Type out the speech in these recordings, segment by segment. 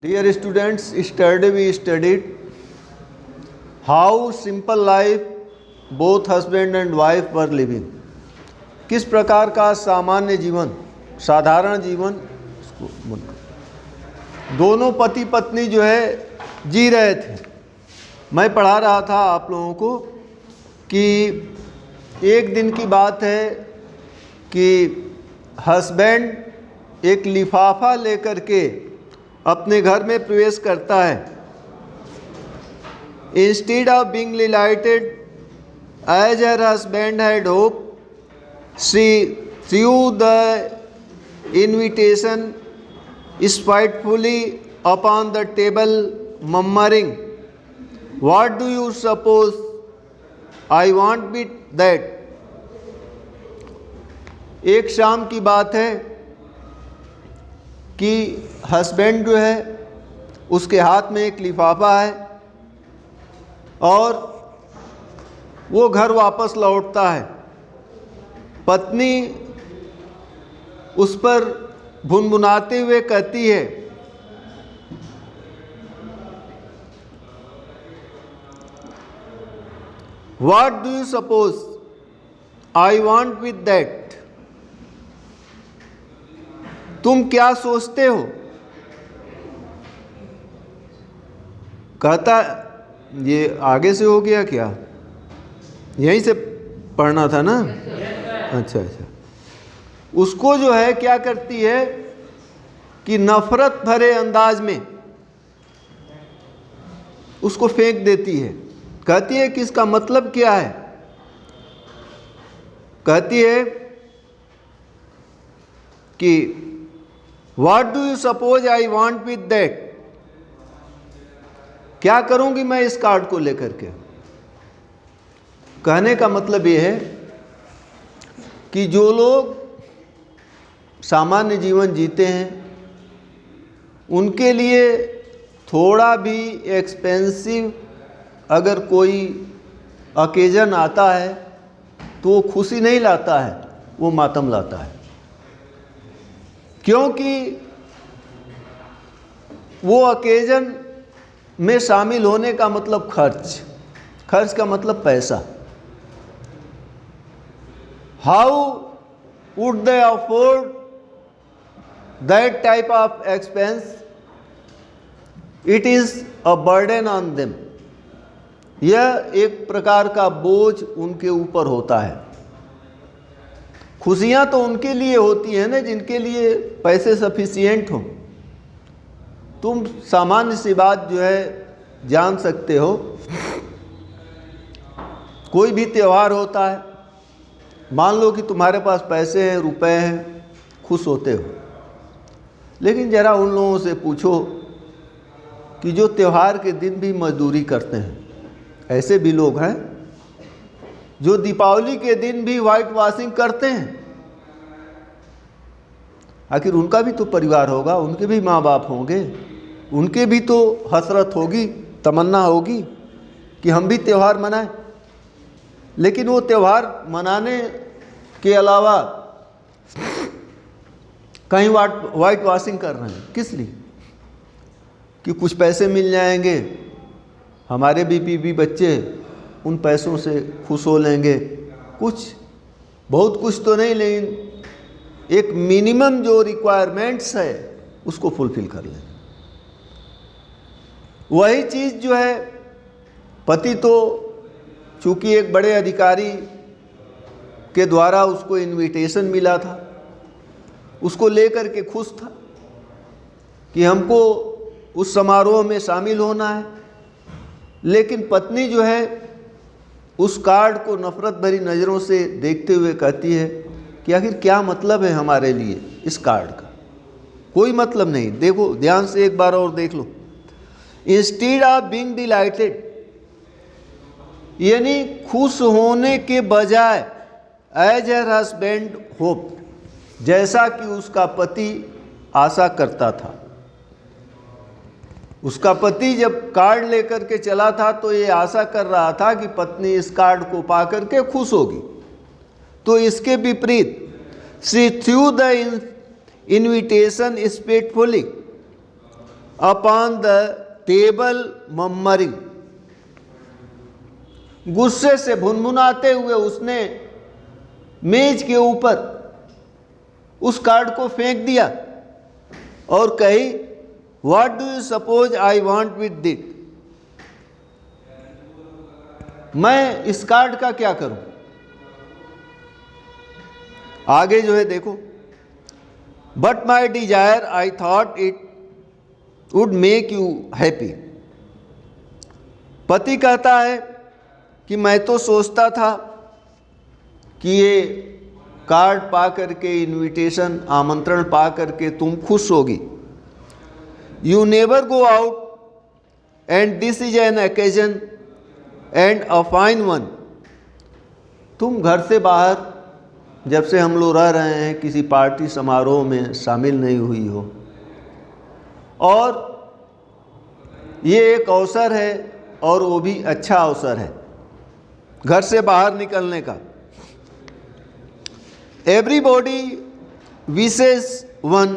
Dear students, yesterday we studied how simple life both husband and wife were living. किस प्रकार का सामान्य जीवन, साधारण जीवन दोनों पति पत्नी जो है जी रहे थे। मैं पढ़ा रहा था आप लोगों को कि एक दिन की बात है कि हस्बैंड एक लिफाफा लेकर के अपने घर में प्रवेश करता है। Instead of being delighted as her husband had hope, she threw the invitation spitefully upon the table, murmuring, "What do you suppose I want with that?" एक शाम की बात है कि हस्बैंड जो है उसके हाथ में एक लिफाफा है और वो घर वापस लौटता है। पत्नी उस पर भुनभुनाते हुए कहती है, "What do you suppose I want with that?" तुम क्या सोचते हो? कहता, ये आगे से हो गया क्या? यहीं से पढ़ना था ना? अच्छा। उसको जो है क्या करती है कि नफरत भरे अंदाज में उसको फेंक देती है। कहती है कि इसका मतलब क्या है? कहती है कि What do you suppose I want with that? क्या करूंगी मैं इस कार्ड को लेकर के? कहने का मतलब ये है कि जो लोग सामान्य जीवन जीते हैं उनके लिए थोड़ा भी एक्सपेंसिव अगर कोई ओकेजन आता है तो वो खुशी नहीं लाता है, वो मातम लाता है। क्योंकि वो ओकेजन में शामिल होने का मतलब खर्च का मतलब पैसा। How would they afford that type of expense? It is a burden on them. यह एक प्रकार का बोझ उनके ऊपर होता है। खुशियां तो उनके लिए होती हैं ना जिनके लिए पैसे सफिशिएंट हों। तुम सामान्य सी बात जो है जान सकते हो, कोई भी त्यौहार होता है, मान लो कि तुम्हारे पास पैसे हैं, रुपए हैं, खुश होते हो। लेकिन जरा उन लोगों से पूछो कि जो त्यौहार के दिन भी मजदूरी करते हैं, ऐसे भी लोग हैं जो दीपावली के दिन भी वाइट वॉशिंग करते हैं। आखिर उनका भी तो परिवार होगा, उनके भी माँ बाप होंगे, उनके भी तो हसरत होगी, तमन्ना होगी कि हम भी त्यौहार मनाएं। लेकिन वो त्यौहार मनाने के अलावा कहीं वाइट वॉशिंग कर रहे हैं। किस लिए? कि कुछ पैसे मिल जाएंगे, हमारे भी बच्चे उन पैसों से खुश हो लेंगे। बहुत कुछ तो नहीं, लेकिन एक मिनिमम जो रिक्वायरमेंट्स है उसको फुलफिल कर लें। वही चीज़ जो है पति तो चूंकि एक बड़े अधिकारी के द्वारा उसको इनविटेशन मिला था, उसको लेकर के खुश था कि हमको उस समारोह में शामिल होना है। लेकिन पत्नी जो है उस कार्ड को नफरत भरी नज़रों से देखते हुए कहती है कि आखिर क्या मतलब है हमारे लिए इस कार्ड का? कोई मतलब नहीं। देखो ध्यान से एक बार और देख लो। इंस्टेड ऑफ बीइंग डिलाइटेड, यानी खुश होने के बजाय एज हर हस्बैंड होप, जैसा कि उसका पति आशा करता था। उसका पति जब कार्ड लेकर के चला था तो ये आशा कर रहा था कि पत्नी इस कार्ड को पा करके खुश होगी। तो इसके विपरीत she threw the invitation spitefully upon the table murmuring. गुस्से से भुनभुनाते हुए उसने मेज के ऊपर उस कार्ड को फेंक दिया और कही, what do you suppose I want with it? मैं इस कार्ड का क्या करूं? आगे जो है देखो, but my desire I thought it would make you happy. पति कहता है कि मैं तो सोचता था कि ये कार्ड पा करके, इनविटेशन, आमंत्रण पा करके तुम खुश होगी। You never go out and this is an occasion and a fine one. तुम घर से बाहर, जब से हम लोग रह रहे हैं, किसी पार्टी समारोह में शामिल नहीं हुई हो, और ये एक अवसर है, और वो भी अच्छा अवसर है घर से बाहर निकलने का। Everybody wishes one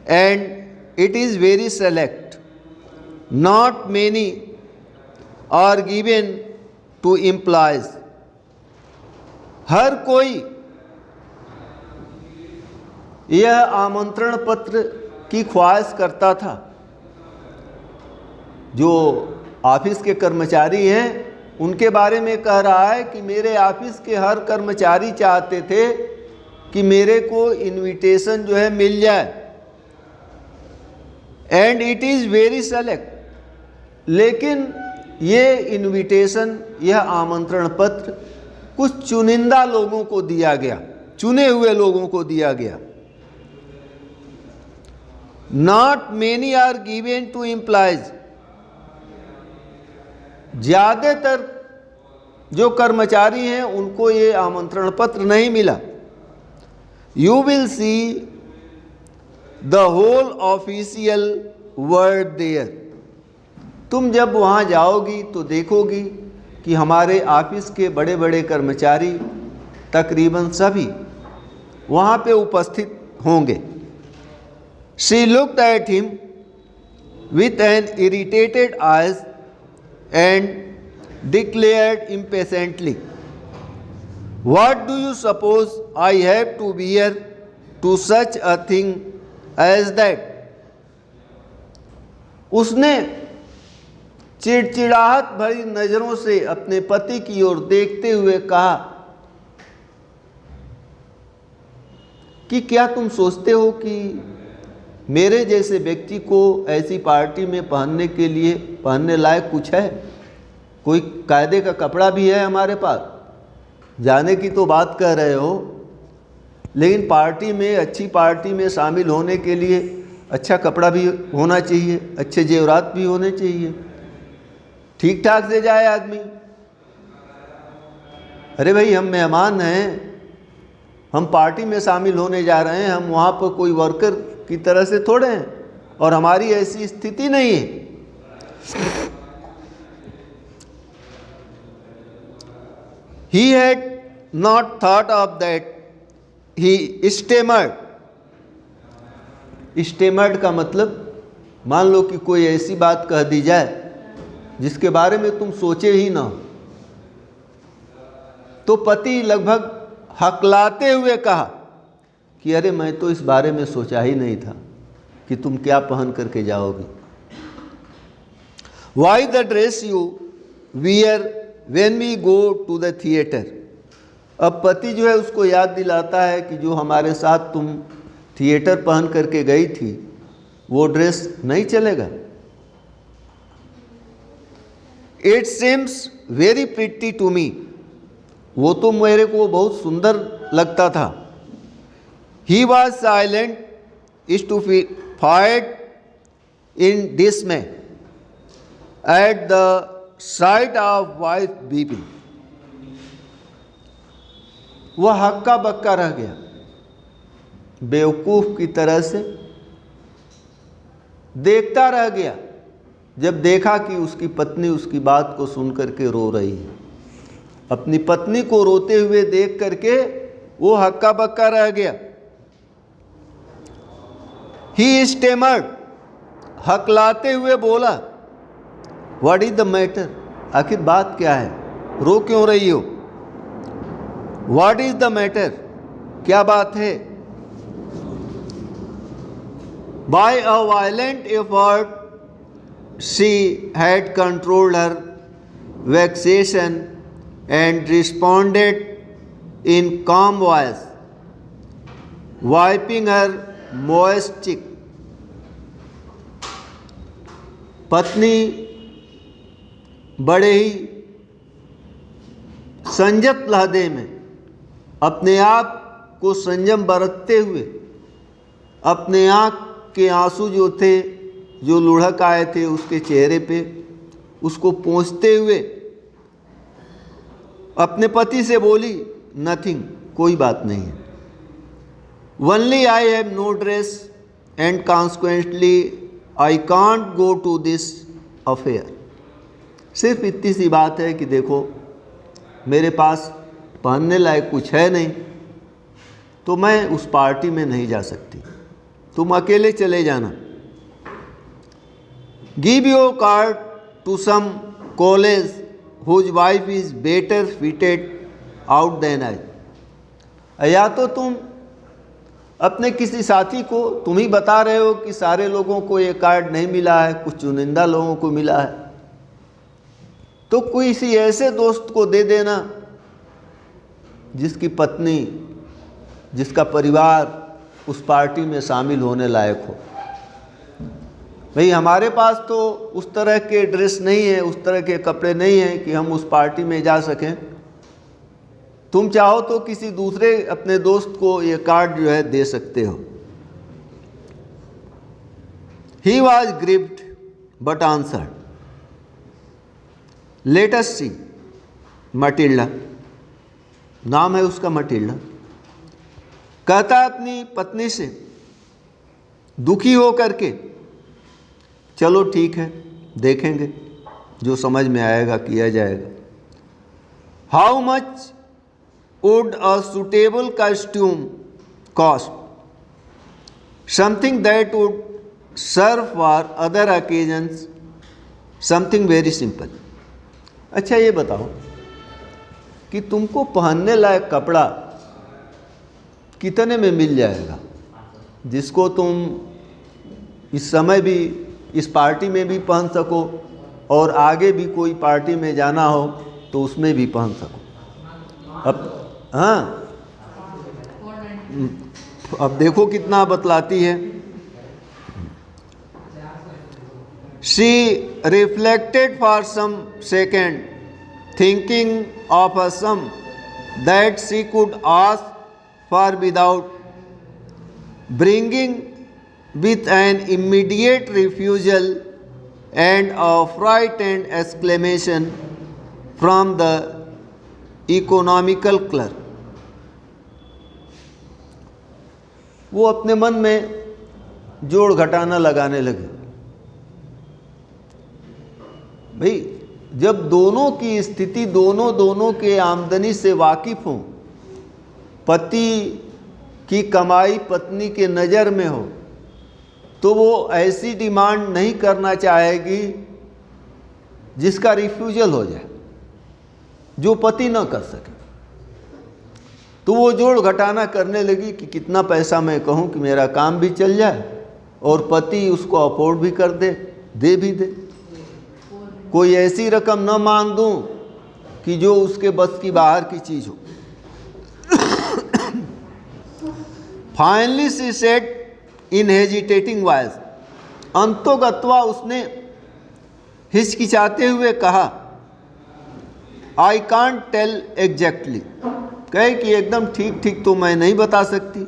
and it is very select, not many are given to employees. हर कोई यह आमंत्रण पत्र की ख्वाहिश करता था। जो ऑफिस के कर्मचारी हैं उनके बारे में कह रहा है कि मेरे ऑफिस के हर कर्मचारी चाहते थे कि मेरे को इनविटेशन जो है मिल जाए। And it is very select, लेकिन ये इनविटेशन, यह आमंत्रण पत्र कुछ चुनिंदा लोगों को दिया गया, चुने हुए लोगों को दिया गया। Not many are given to employees. ज़्यादातर जो कर्मचारी हैं उनको ये आमंत्रण पत्र नहीं मिला। You will see the whole official word there. तुम जब वहाँ जाओगी तो देखोगी कि हमारे ऑफिस के बड़े बड़े कर्मचारी तकरीबन सभी वहाँ पे उपस्थित होंगे। She looked at him with an irritated eyes and declared impatiently, what do you suppose I have to bear to such a thing as that? उसने चिड़चिड़ाहट भरी नजरों से अपने पति की ओर देखते हुए कहा कि क्या तुम सोचते हो कि मेरे जैसे व्यक्ति को ऐसी पार्टी में पहनने के लिए, पहनने लायक कुछ है? कोई कायदे का कपड़ा भी है हमारे पास? जाने की तो बात कर रहे हो, लेकिन पार्टी में, अच्छी पार्टी में शामिल होने के लिए अच्छा कपड़ा भी होना चाहिए, अच्छे जेवरात भी होने चाहिए, ठीक ठाक से जाए आदमी। अरे भाई, हम मेहमान हैं, हम पार्टी में शामिल होने जा रहे हैं, हम वहाँ पर कोई वर्कर की तरह से थोड़े हैं, और हमारी ऐसी स्थिति नहीं है। He had not thought of that. He stammered. Stammered का मतलब, मान लो कि कोई ऐसी बात कह दी जाए जिसके बारे में तुम सोचे ही ना, तो पति लगभग हकलाते हुए कहा कि अरे मैं तो इस बारे में सोचा ही नहीं था कि तुम क्या पहन करके जाओगी। Why the dress you wear when we go to the theater? अब पति जो है उसको याद दिलाता है कि जो हमारे साथ तुम थिएटर पहन करके गई थी वो ड्रेस नहीं चलेगा। It seems very pretty to me. वो तो मेरे को बहुत सुंदर लगता था। He was silent, stupefied in dismay at the sight of wife weeping. वह हक्का बक्का रह गया, बेवकूफ़ की तरह से देखता रह गया जब देखा कि उसकी पत्नी उसकी बात को सुन करके रो रही है। अपनी पत्नी को रोते हुए देख करके वो हक्का बक्का रह गया। He stammered, हकलाते हुए बोला, व्हाट इज द मैटर, आखिर बात क्या है, रो क्यों रही हो? व्हाट इज द मैटर, क्या बात है? By a violent effort she had controlled her vexation and responded in calm voice, wiping her moist cheek. पत्नी बड़े ही संयत लहजे में अपने आप को संयम बरतते हुए अपने आँख के आंसू जो थे, जो लुढ़क आए थे उसके चेहरे पे, उसको पोंछते हुए अपने पति से बोली, नथिंग, कोई बात नहीं है। Only I have no dress and consequently I can't go to this affair. सिर्फ इतनी सी बात है कि देखो मेरे पास पहनने लायक कुछ है नहीं, तो मैं उस पार्टी में नहीं जा सकती, तुम अकेले चले जाना। Give your card to some colleague whose wife is better fitted out than I. या तो तुम अपने किसी साथी को, तुम ही बता रहे हो कि सारे लोगों को ये कार्ड नहीं मिला है, कुछ चुनिंदा लोगों को मिला है, तो किसी ऐसे दोस्त को दे देना जिसकी पत्नी, जिसका परिवार उस पार्टी में शामिल होने लायक हो। भाई हमारे पास तो उस तरह के ड्रेस नहीं है, उस तरह के कपड़े नहीं हैं कि हम उस पार्टी में जा सकें। तुम चाहो तो किसी दूसरे अपने दोस्त को ये कार्ड जो है दे सकते हो। He was gripped but answered, let us see. Matilda, नाम है उसका मटिल्डा, कहता अपनी पत्नी से दुखी हो करके, चलो ठीक है, देखेंगे, जो समझ में आएगा किया जाएगा। How much would a suitable costume cost? Something that would serve for other occasions, something very simple. अच्छा ये बताओ कि तुमको पहनने लायक कपड़ा कितने में मिल जाएगा जिसको तुम इस समय भी इस पार्टी में भी पहन सको और आगे भी कोई पार्टी में जाना हो तो उसमें भी पहन सको। अब देखो कितना बतलाती है। She reflected for some second, thinking of a sum that she could ask for without bringing with an immediate refusal and a frightened exclamation from the economical clerk. वो अपने मन में जोड़ घटाना लगाने लगे। भाई जब दोनों की स्थिति, दोनों के आमदनी से वाकिफ हों, पति की कमाई पत्नी के नज़र में हो, तो वो ऐसी डिमांड नहीं करना चाहेगी जिसका रिफ्यूजल हो जाए, जो पति न कर सके। तो वो जोड़ घटाना करने लगी कि कितना पैसा मैं कहूँ कि मेरा काम भी चल जाए और पति उसको अफोर्ड भी कर दे, दे भी दे। कोई ऐसी रकम न मांग दूँ कि जो उसके बस की बाहर की चीज़ हो। Finally she said in hesitating voice, अंतोगत्वा उसने हिचकिचाते हुए कहा, आई कांट टेल एग्जैक्टली, कहे कि एकदम ठीक तो मैं नहीं बता सकती,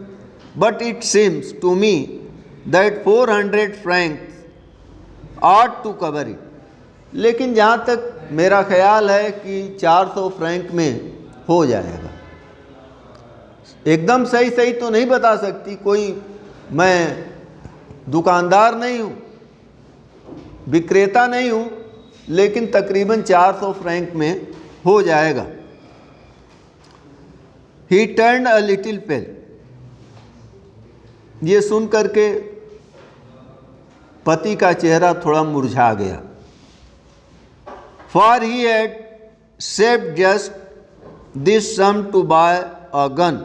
but it seems to me that 400 francs ought to cover it. लेकिन जहाँ तक मेरा ख्याल है कि 400 फ्रैंक में हो जाएगा। एकदम सही तो नहीं बता सकती, कोई मैं दुकानदार नहीं हूँ, विक्रेता नहीं हूँ, लेकिन तकरीबन 400 फ्रैंक में हो जाएगा। ही टर्न्ड अ लिटिल पेल, ये सुन करके पति का चेहरा थोड़ा मुरझा गया। For he had saved just this sum to buy a gun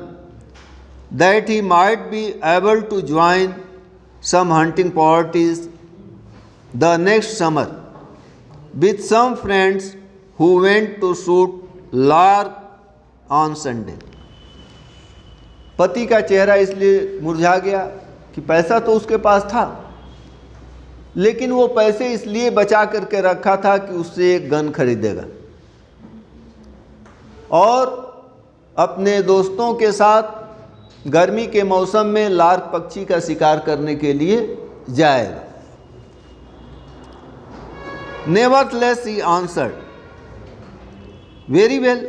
that he might be able to join some hunting parties the next summer with some friends who went to shoot lark on Sunday। पति का चेहरा इसलिए मुरझा गया कि पैसा तो उसके पास था, लेकिन वो पैसे इसलिए बचा करके रखा था कि उससे एक गन खरीदेगा और अपने दोस्तों के साथ गर्मी के मौसम में लार्क पक्षी का शिकार करने के लिए जाएगा। Nevertheless he answered, very well,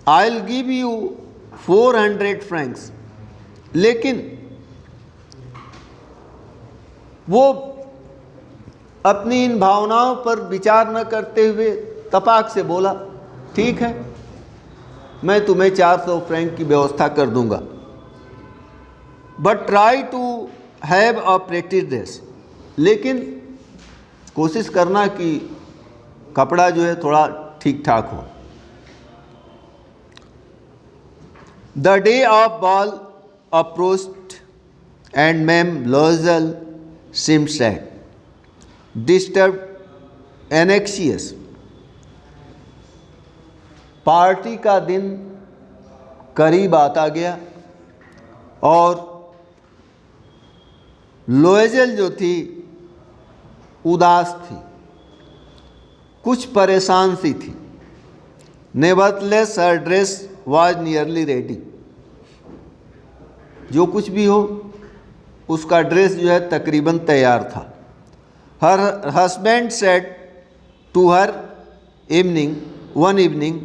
I'll give you 400 francs। लेकिन वो अपनी इन भावनाओं पर विचार न करते हुए तपाक से बोला, ठीक है, मैं तुम्हें 400 फ्रैंक की व्यवस्था कर दूंगा, but try to have a pretty dress. लेकिन कोशिश करना कि कपड़ा जो है थोड़ा ठीक ठाक हो। The day of ball approached and मैम Loisel seemed sad, disturbed, anxious। Party का दिन करीब आता गया और लोएजल जो थी उदास थी, कुछ परेशान सी थी। Nevertheless her dress was nearly ready. जो कुछ भी हो उसका ड्रेस जो है तकरीबन तैयार था। Her husband said to her one evening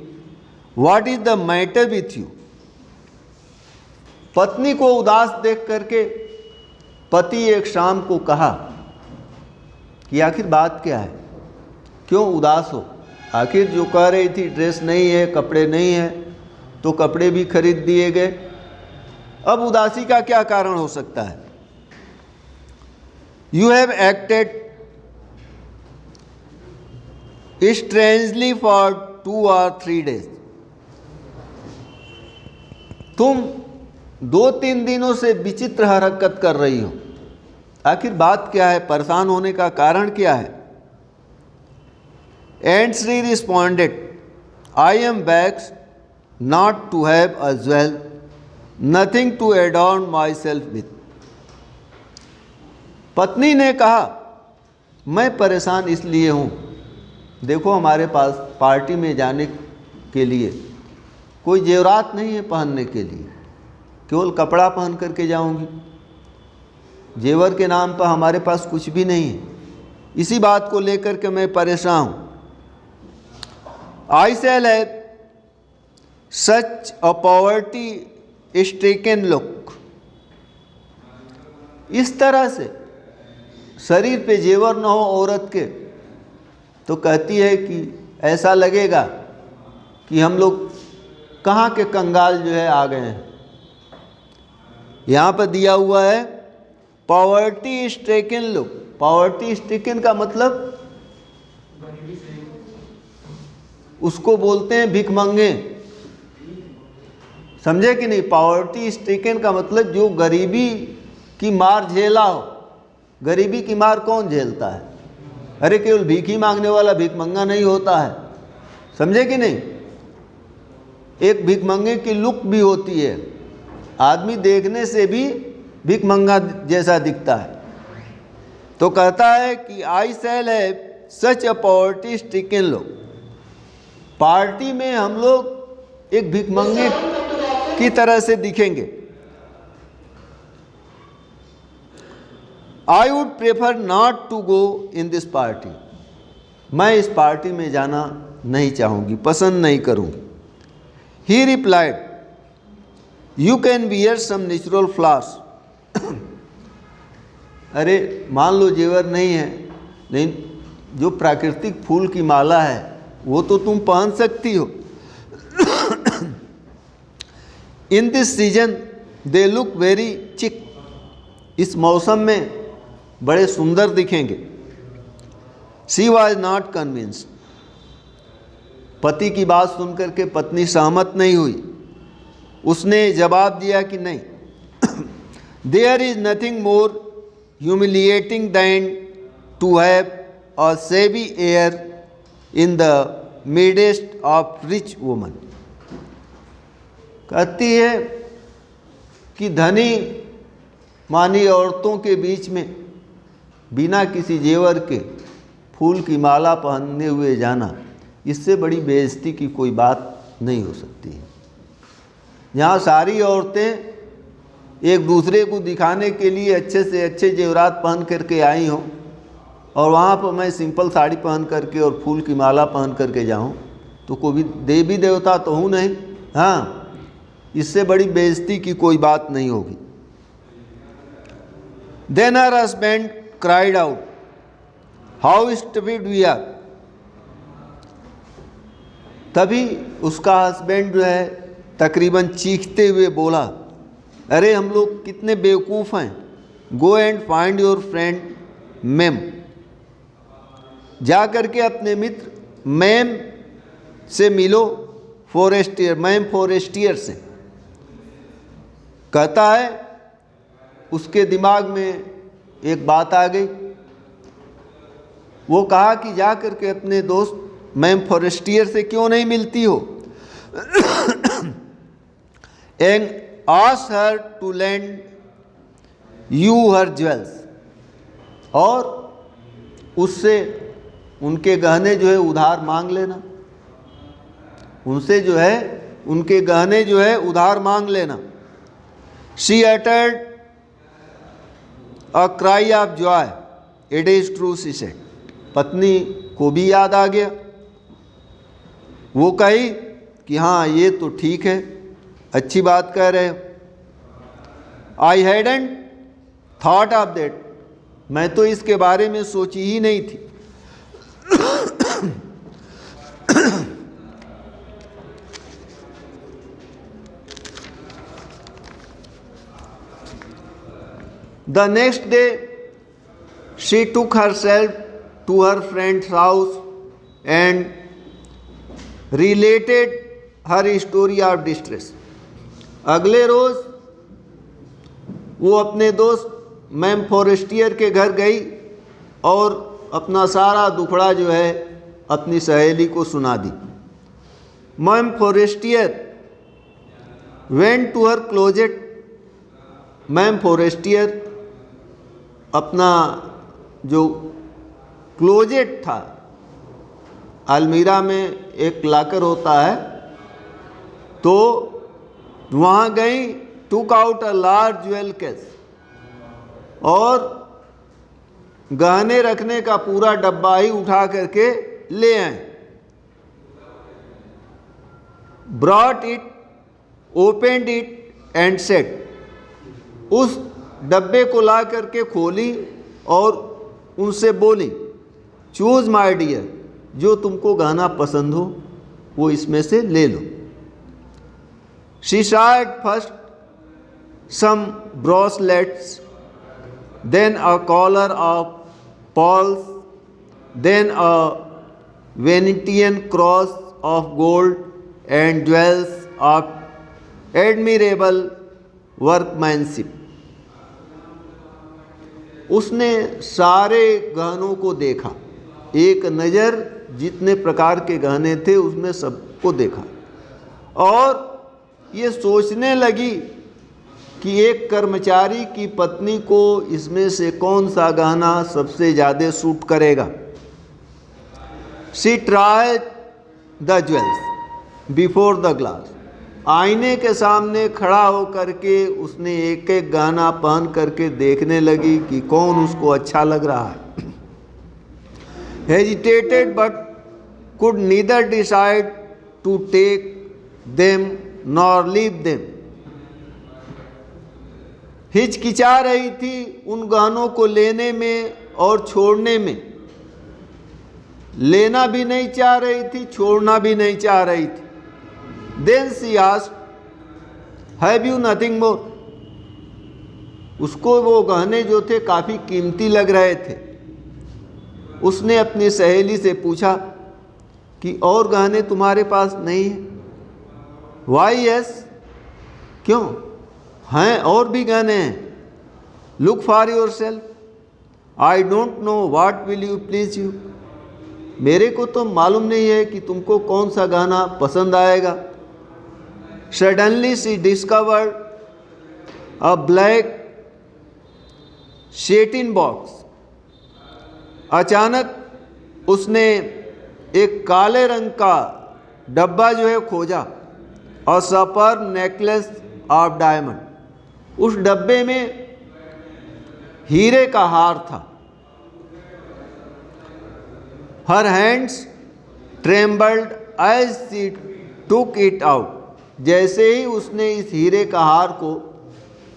what is the matter with you. पत्नी को उदास देख करके पति एक शाम को कहा कि आखिर बात क्या है, क्यों उदास हो। आखिर जो कह रही थी ड्रेस नहीं है, कपड़े नहीं है, तो कपड़े भी खरीद दिए गए, अब उदासी का क्या कारण हो सकता है। You have acted strangely for 2 or 3 days। तुम 2-3 दिनों से विचित्र हरकत कर रही हो, आखिर बात क्या है, परेशान होने का कारण क्या है। And she responded, I am vexed not to have a jewel, nothing to adorn myself with. पत्नी ने कहा, मैं परेशान इसलिए हूँ, देखो हमारे पास पार्टी में जाने के लिए कोई जेवरात नहीं है पहनने के लिए, केवल कपड़ा पहन करके जाऊंगी, जेवर के नाम पर हमारे पास कुछ भी नहीं है। इसी बात को लेकर के मैं परेशान हूँ। I shall have such a poverty stricken look. इस तरह से शरीर पे जेवर न हो औरत के, तो कहती है कि ऐसा लगेगा कि हम लोग कहाँ के कंगाल जो है आ गए हैं। यहाँ पर दिया हुआ है poverty stricken look. Poverty stricken का मतलब उसको बोलते हैं भिखमंगे, समझे कि नहीं। पॉवर्टी स्ट्रिकन का मतलब जो गरीबी की मार झेला हो। गरीबी की मार कौन झेलता है, अरे केवल भीख ही मांगने वाला भिखमंगा नहीं होता है, समझे कि नहीं। एक भिखमंगे की लुक भी होती है, आदमी देखने से भी भिखमंगा जैसा दिखता है। तो कहता है कि I shall have such a poverty stricken look. Party में हम लोग एक भिखमंगे की तरह से दिखेंगे। I would prefer not to go in this party. मैं इस पार्टी में जाना नहीं चाहूँगी, पसंद नहीं करूँगी। He replied, you can wear some natural flowers. अरे मान लो जेवर नहीं है, लेकिन जो प्राकृतिक फूल की माला है वो तो तुम पहन सकती हो। In this season they look very चिक। इस मौसम में बड़े सुंदर दिखेंगे। She was not convinced. पति की बात सुनकर के पत्नी सहमत नहीं हुई। उसने जवाब दिया कि नहीं, there is nothing more humiliating than to have a shabby air in the midst of rich woman. कहती है कि धनी मानी औरतों के बीच में बिना किसी जेवर के फूल की माला पहनने हुए जाना, इससे बड़ी बेइज्जती की कोई बात नहीं हो सकती है। यहाँ सारी औरतें एक दूसरे को दिखाने के लिए अच्छे से अच्छे जेवरात पहन करके आई हों और वहाँ पर मैं सिंपल साड़ी पहन करके और फूल की माला पहन करके जाऊँ तो कोई भी देवी देवता तो हूँ नहीं। हाँ, इससे बड़ी बेइज्जती की कोई बात नहीं होगी। Then her husband cried out, "How stupid we are!" तभी उसका हस्बैंड जो है तकरीबन चीखते हुए बोला, अरे हम लोग कितने बेवकूफ़ हैं। Go and find your friend ma'am. जा करके अपने मित्र मैम से मिलो, फॉरेस्टियर, मैम फॉरेस्टियर से। कहता है उसके दिमाग में एक बात आ गई। वो कहा कि जा करके अपने दोस्त मैम फॉरेस्टियर से क्यों नहीं मिलती हो, and ask her to lend you her jewels, और उससे उनके गहने जो है उधार मांग लेना। उनसे जो है उनके गहने जो है उधार मांग लेना। She uttered a cry of joy. It is true, she said. पत्नी को भी याद आ गया। वो कही कि हाँ ये तो ठीक है, अच्छी बात कह रहे हो। I hadn't thought of that. मैं तो इसके बारे में सोची ही नहीं थी। The next day, she took herself to her friend's house and related her story of distress. अगले रोज वो अपने दोस्त मैम फॉरेस्टियर के घर गई और अपना सारा दुखड़ा जो है अपनी सहेली को सुना दी। मैम Forestier went to her closet. मैम फॉरेस्टियर अपना जो क्लोजेट था, अलमीरा में एक लाकर होता है, तो वहाँ गई। Took out a large jewel case, और गहने रखने का पूरा डब्बा ही उठा करके ले आए। Brought it, opened it and set. उस डब्बे को ला करके खोली और उनसे बोली, चूज माय डियर, जो तुमको गहना पसंद हो वो इसमें से ले लो। She saw at first some bracelets, then a collar of pearls, then a Venetian cross of gold and jewels of admirable workmanship. उसने सारे गहनों को देखा, एक नज़र जितने प्रकार के गहने थे उसने सबको देखा, और ये सोचने लगी कि एक कर्मचारी की पत्नी को इसमें से कौन सा गहना सबसे ज़्यादा सूट करेगा। She tried the jewels before the glass. आईने के सामने खड़ा होकर के उसने एक एक गहना पहन करके देखने लगी कि कौन उसको अच्छा लग रहा है। Hesitated but could neither decide to take them nor leave them. हिचकिचा रही थी उन गहनों को लेने में और छोड़ने में। लेना भी नहीं चाह रही थी, छोड़ना भी नहीं चाह रही थी। Then she asked, "Have you nothing more?" उसको वो गहने जो थे काफ़ी कीमती लग रहे थे। उसने अपनी सहेली से पूछा कि और गहने तुम्हारे पास नहीं है? वाई यस, क्यों, हैं और भी गहने हैं। Look for your self, I don't know what will you please you. मेरे को तो मालूम नहीं है कि तुमको कौन सा गहना पसंद आएगा। Suddenly she discovered a black satin box. अचानक उसने एक काले रंग का डब्बा जो है खोजा, और सुपर नेकलेस ऑफ डायमंड। उस डब्बे में हीरे का हार था। Her hands trembled as she took it out. जैसे ही उसने इस हीरे का हार को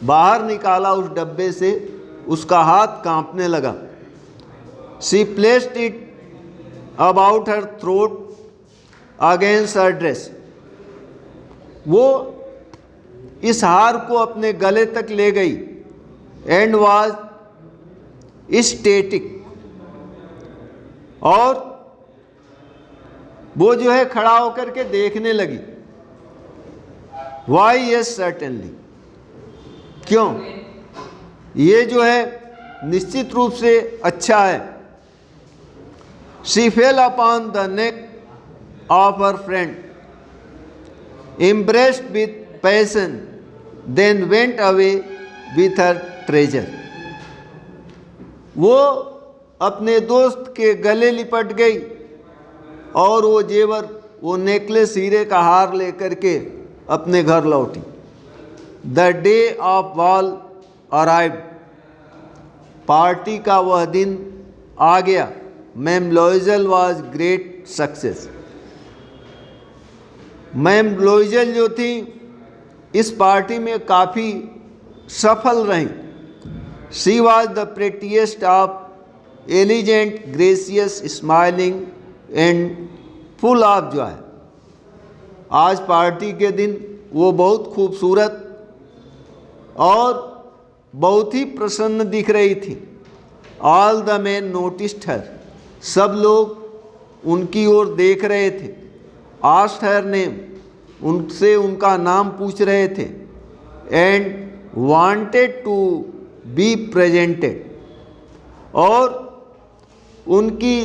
बाहर निकाला उस डब्बे से, उसका हाथ कांपने लगा। She placed it about her throat against her dress. वो इस हार को अपने गले तक ले गई एंड वाज स्टेटिक। और वो जो है खड़ा होकर के देखने लगी। वाई यस सर्टेनली, क्यों, ये जो है निश्चित रूप से अच्छा है। She fail upon the neck of her friend, embraced with passion, then went away with her treasure। वो अपने दोस्त के गले लिपट गई और वो जेवर, वो नेकलेस, हीरे का हार लेकर के अपने घर लौटी। The day of ball arrived, party का वह दिन आ गया। मैम लॉइजल वॉज ग्रेट सक्सेस। मैम लॉइजल जो थी इस पार्टी में काफ़ी सफल रहीं। She was the prettiest of elegant, gracious, smiling and full of joy. आज पार्टी के दिन वो बहुत खूबसूरत और बहुत ही प्रसन्न दिख रही थी। ऑल द मैन नोटिस्ड हर, सब लोग उनकी ओर देख रहे थे। आस्क्ड हर नेम, उनसे उनका नाम पूछ रहे थे। And wanted to be presented, और उनकी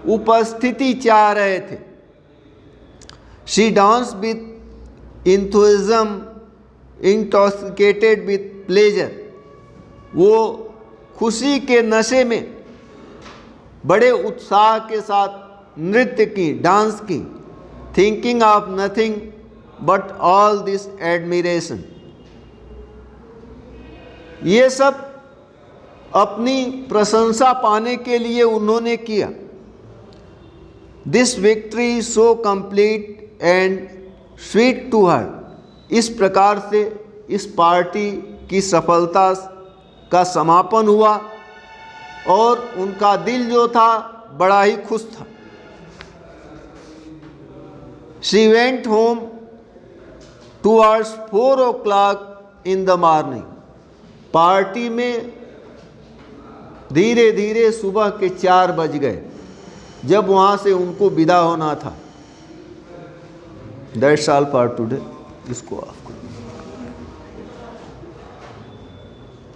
उपस्थिति चाह रहे थे। She dance with enthusiasm, intoxicated with pleasure. वो खुशी के नशे में बड़े उत्साह के साथ नृत्य की, डांस की। Thinking of nothing but all this admiration. ये सब अपनी प्रशंसा पाने के लिए उन्होंने किया। This victory so complete and sweet to her. इस प्रकार से इस पार्टी की सफलता का समापन हुआ और उनका दिल जो था बड़ा ही खुश था। She went home towards 4 o'clock in the morning। Party में धीरे धीरे सुबह के 4 बज गए जब वहाँ से उनको विदा होना था। That's all for today। इसको आपको